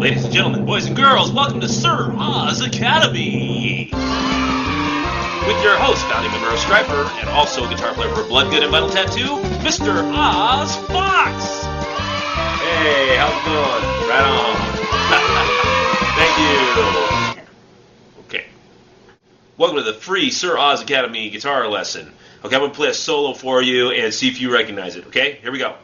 Ladies and gentlemen, boys and girls, welcome to Sir Oz Academy! With your host, founding member of Stryper, and also guitar player for Blood Good and Vital Tattoo, Mr. Oz Fox! Hey, how's it going? Right on. Thank you. Okay. Welcome to the free Sir Oz Academy guitar lesson. Okay, I'm going to play a solo for you and see if you recognize it, okay? Here we go.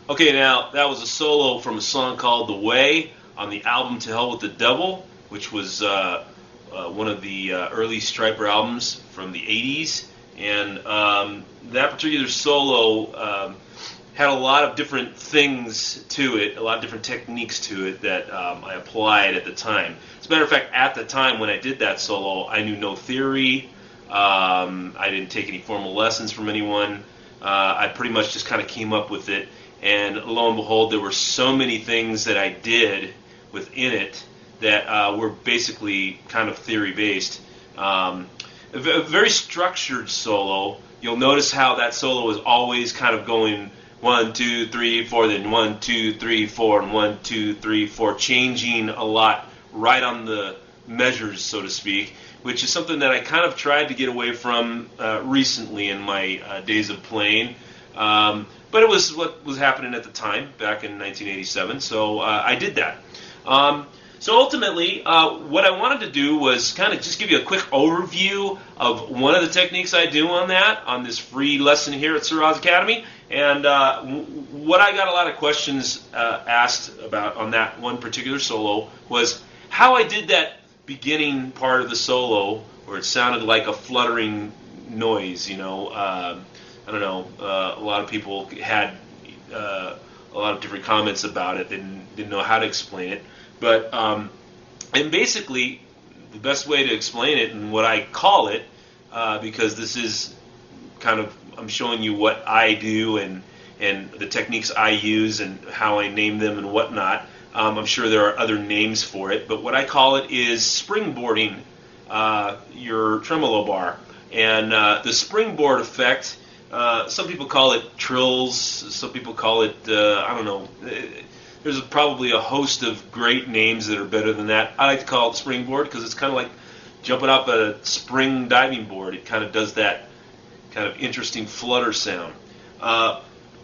Okay, now that was a solo from a song called "The Way" on the album "To Hell with the Devil," which was one of the early Stryper albums from the 80s. And that particular solo had a lot of different things to it, a lot of different techniques to it that I applied at the time. As a matter of fact, at the time when I did that solo, I knew no theory. I didn't take any formal lessons from anyone. I pretty much just kind of came up with it. And lo and behold, there were so many things that I did within it that were basically kind of theory-based. A very structured solo. You'll notice how that solo is always kind of going 1, 2, 3, 4, then 1, 2, 3, 4, and 1, 2, 3, 4, changing a lot right on the measures, so to speak, which is something that I kind of tried to get away from recently in my days of playing. But it was what was happening at the time, back in 1987, so I did that. So ultimately, what I wanted to do was kind of just give you a quick overview of one of the techniques I do on this free lesson here at Sir Oz Academy. And what I got a lot of questions asked about on that one particular solo was how I did that beginning part of the solo where it sounded like a fluttering noise, you know. I don't know, a lot of people had a lot of different comments about it. They didn't know how to explain it. But, and basically, the best way to explain it and what I call it, because this is kind of, I'm showing you what I do and the techniques I use and how I name them and whatnot. I'm sure there are other names for it, but what I call it is springboarding your tremolo bar. And the springboard effect, some people call it trills, some people call it, I don't know, there's probably a host of great names that are better than that. I like to call it springboard because it's kind of like jumping off a spring diving board. It kind of does that kind of interesting flutter sound.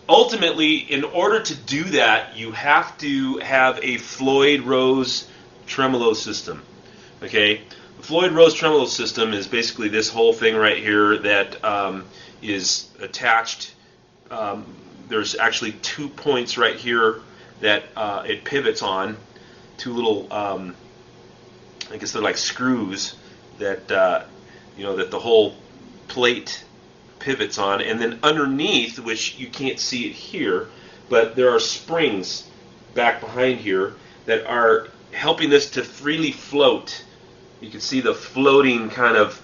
Ultimately, in order to do that, you have to have a Floyd Rose tremolo system. Okay, the Floyd Rose tremolo system is basically this whole thing right here that is attached. There's actually 2 points right here that it pivots on, 2 little, I guess they're like screws that you know, that the whole plate pivots on, and then underneath, which you can't see it here, but there are springs back behind here that are helping this to freely float. You can see the floating kind of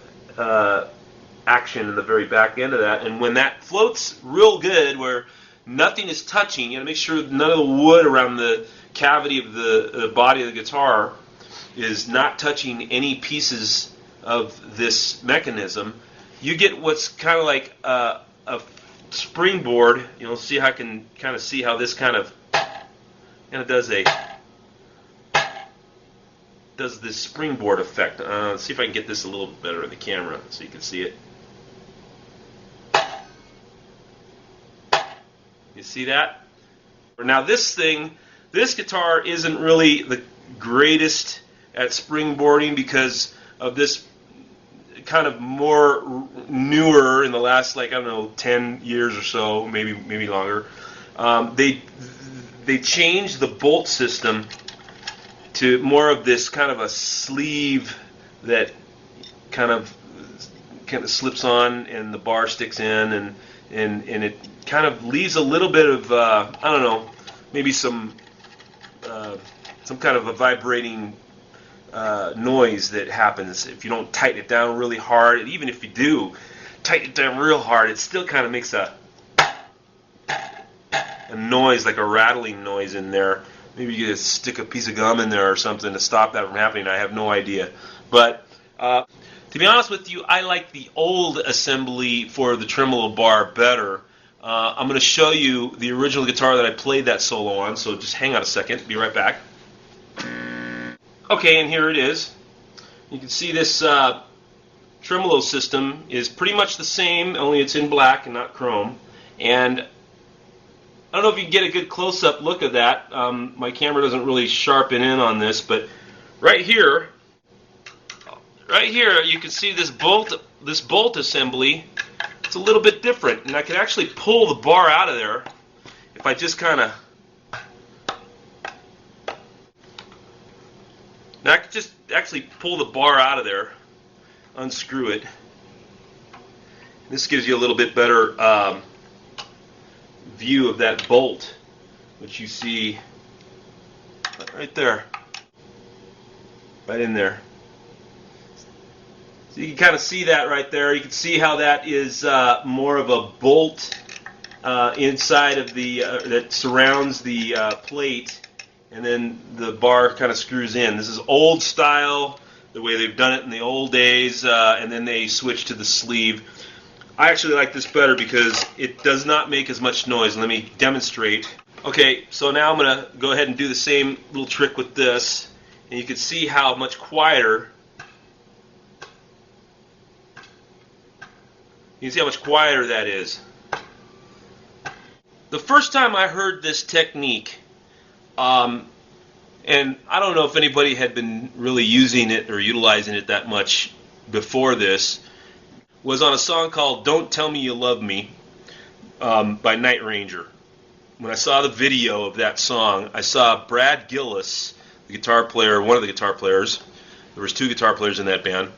action in the very back end of that, and when that floats real good, where nothing is touching, you got to make sure none of the wood around the cavity of the body of the guitar is not touching any pieces of this mechanism. You get what's kind of like a springboard. You know, see how I can kind of see how this kind of does this springboard effect. Let's see if I can get this a little bit better in the camera so you can see it. You see that? Now this guitar isn't really the greatest at springboarding because of this kind of more newer in the last, like, I don't know, 10 years or so, maybe longer. They changed the bolt system to more of this kind of a sleeve that kind of slips on and the bar sticks in, and it kind of leaves a little bit of I don't know, maybe some kind of a vibrating noise that happens if you don't tighten it down really hard. And even if you do tighten it down real hard, it still kind of makes a noise, like a rattling noise in there. Maybe you just stick a piece of gum in there or something to stop that from happening. I have no idea. But to be honest with you, I like the old assembly for the tremolo bar better. I'm going to show you the original guitar that I played that solo on, so just hang on a second. Be right back. Okay, and here it is. You can see this tremolo system is pretty much the same, only it's in black and not chrome. And I don't know if you can get a good close-up look of that. My camera doesn't really sharpen in on this, but right here you can see this bolt assembly. It's a little bit different, and I can actually pull the bar out of there if I just kind of. Now I can just actually pull the bar out of there, unscrew it. This gives you a little bit better view of that bolt, which you see right there, right in there. So you can kind of see that right there. You can see how that is more of a bolt inside of the that surrounds the plate, and then the bar kind of screws in. This is old style, the way they've done it in the old days, and then they switched to the sleeve. I actually like this better because it does not make as much noise. Let me demonstrate. Okay, so now I'm going to go ahead and do the same little trick with this, and you can see how much quieter. You can see how much quieter that is. The first time I heard this technique, and I don't know if anybody had been really using it or utilizing it that much before this, was on a song called "Don't Tell Me You Love Me" by Night Ranger. When I saw the video of that song, I saw Brad Gillis, the guitar player, one of the guitar players. There was two guitar players in that band.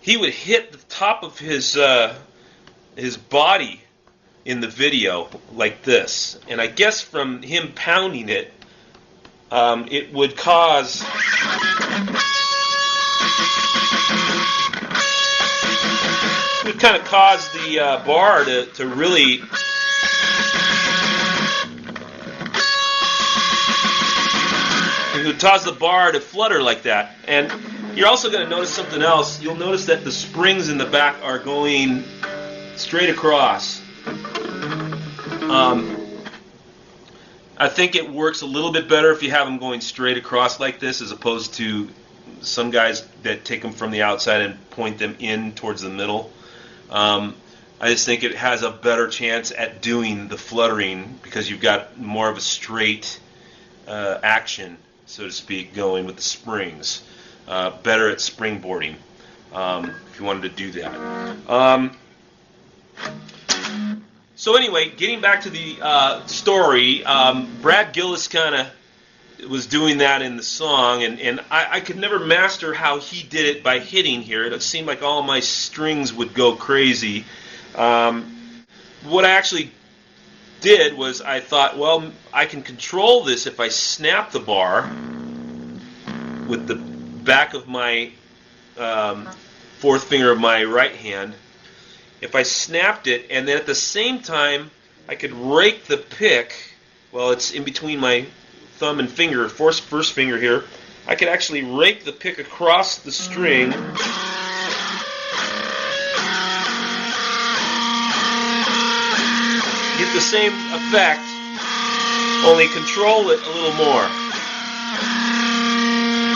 He would hit the top of his body in the video like this, and I guess from him pounding it, it would cause. It would kind of cause the bar to really it would cause the bar to flutter like that. And you're also going to notice something else. You'll notice that the springs in the back are going straight across. I think it works a little bit better if you have them going straight across like this, as opposed to some guys that take them from the outside and point them in towards the middle. I just think it has a better chance at doing the fluttering because you've got more of a straight action, so to speak, going with the springs. Better at springboarding if you wanted to do that. So anyway, getting back to the story, Brad Gillis kind of was doing that in the song, and I could never master how he did it by hitting here. It seemed like all my strings would go crazy. What I actually did was I thought, well, I can control this if I snap the bar with the back of my fourth finger of my right hand. If I snapped it, and then at the same time I could rake the pick, well, it's in between my thumb and finger, first finger here, I could actually rake the pick across the string. Get the same effect, only control it a little more.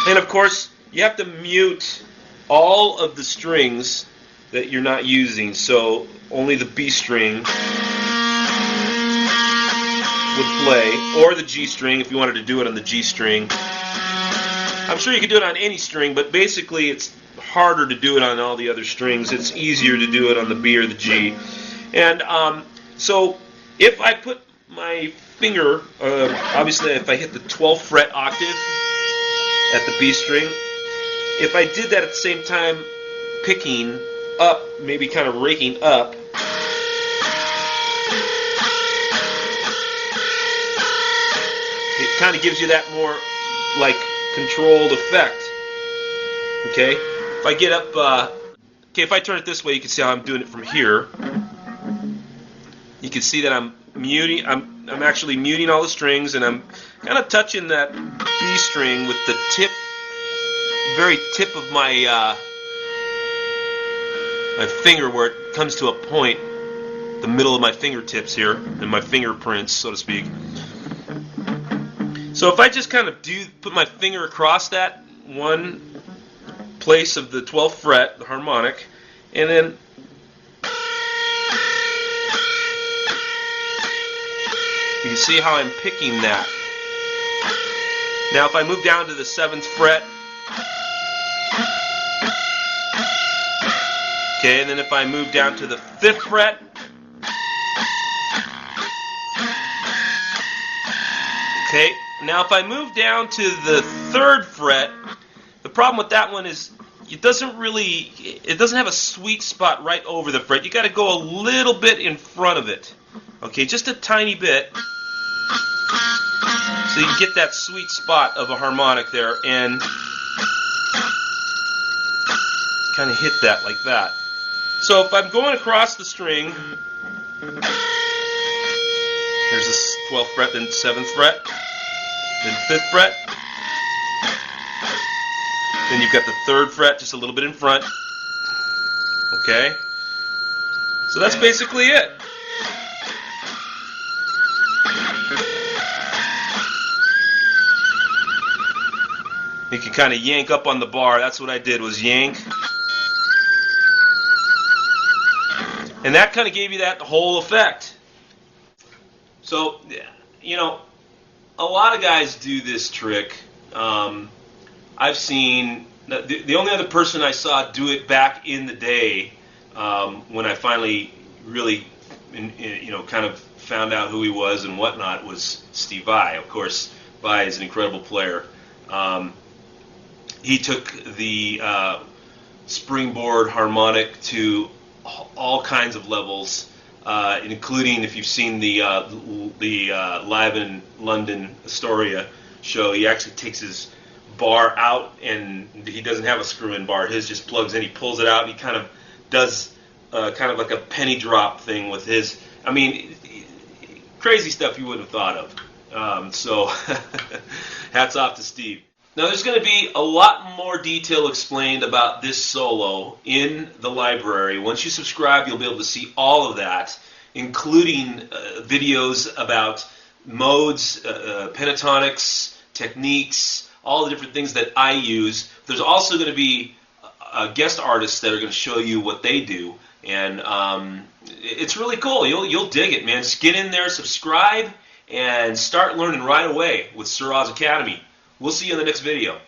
And of course, you have to mute all of the strings that you're not using, so only the B string would play, or the G string if you wanted to do it on the G string. I'm sure you could do it on any string, but basically it's harder to do it on all the other strings. It's easier to do it on the B or the G. And so if I put my finger, obviously if I hit the 12th fret octave at the B string, if I did that at the same time, picking up, maybe kind of raking up, it kind of gives you that more like controlled effect. Okay, if I get up, okay, if I turn it this way, you can see how I'm doing it from here. You can see that I'm muting. I'm actually muting all the strings, and I'm kind of touching that B string with the tip, very tip of my my finger, where it comes to a point, the middle of my fingertips here, and my fingerprints, so to speak. So if I just kind of put my finger across that one place of the 12th fret, the harmonic, and then you can see how I'm picking that. Now if I move down to the 7th fret, okay, and then if I move down to the 5th fret, okay, now if I move down to the 3rd fret, the problem with that one is it doesn't have a sweet spot right over the fret. You got to go a little bit in front of it. Okay, just a tiny bit. So you get that sweet spot of a harmonic there and kind of hit that like that. So if I'm going across the string, there's the 12th fret, then 7th fret, then 5th fret, then you've got the 3rd fret just a little bit in front. Okay? So that's basically it. You can kind of yank up on the bar. That's what I did, was yank. And that kind of gave you that whole effect. So, you know, a lot of guys do this trick. I've seen, the only other person I saw do it back in the day, when I finally really, you know, kind of found out who he was and whatnot, was Steve Vai. Of course, Vai is an incredible player. He took the Springboard harmonic to all kinds of levels, including, if you've seen the Live in London Astoria show, he actually takes his bar out, and he doesn't have a screw-in bar. His just plugs in. He pulls it out, and he kind of does kind of like a penny drop thing with his. I mean, crazy stuff you wouldn't have thought of. So hats off to Steve. Now there's going to be a lot more detail explained about this solo in the library. Once you subscribe, you'll be able to see all of that, including videos about modes, pentatonics, techniques, all the different things that I use. There's also going to be guest artists that are going to show you what they do, and it's really cool. You'll dig it, man. Just get in there, subscribe, and start learning right away with Sir Oz Academy. We'll see you in the next video.